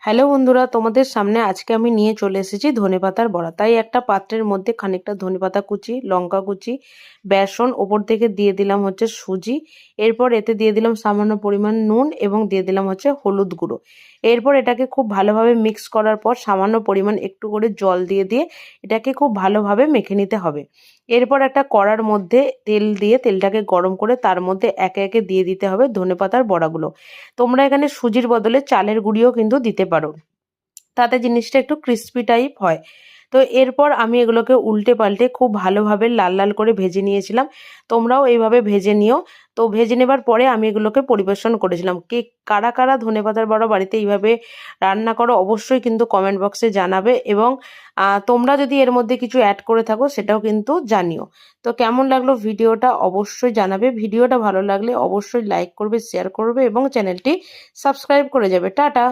Hello বন্ধুরা, তোমাদের সামনে আজকে আমি নিয়ে চলে এসেছি ধনেপাতার বড়া। তাই একটা পাত্রের মধ্যে খানিকটা ধনেপাতা কুচি, লঙ্কা কুচি, বেসন, ওপর থেকে দিয়ে দিলাম হচ্ছে সুজি। এরপর এতে দিয়ে দিলাম সামান্য পরিমাণ নুন এবং দিয়ে দিলাম হচ্ছে হলুদ গুঁড়ো। এরপর এটাকে খুব ভালোভাবে মিক্স করার পর সামান্য পরিমাণ একটু করে জল দিয়ে দিয়ে এটাকে খুব ভালোভাবে মেখে নিতে হবে। এরপর একটা কড়ার মধ্যে তেল দিয়ে তেলটাকে গরম করে তার মধ্যে একে একে দিয়ে দিতে হবে ধনেপাতার বড়াগুলো। তোমরা এখানে সুজির বদলে চালের গুঁড়িও কিন্তু দিতে পারো, তাতে জিনিসটা একটু ক্রিস্পি টাইপ হয়। তো এরপর আমি এগুলোকে উল্টে পাল্টে খুব ভালোভাবে লাল লাল করে ভেজে নিয়েছিলাম। তোমরাও এইভাবে ভেজে নিও। তো ভেজে নেবার পরে আমি এগুলোকে পরিবেশন করেছিলাম। কে কারা কারা ধনেপাতার বড়া বাড়িতে এইভাবে রান্না করো অবশ্যই কিন্তু কমেন্ট বক্সে জানাবে, এবং তোমরা যদি এর মধ্যে কিছু অ্যাড করে থাকো সেটাও কিন্তু জানিও। তো কেমন লাগলো ভিডিওটা অবশ্যই জানাবে। ভিডিওটা ভালো লাগলে অবশ্যই লাইক করবে, শেয়ার করবে এবং চ্যানেলটি সাবস্ক্রাইব করে যাবে। টাটা।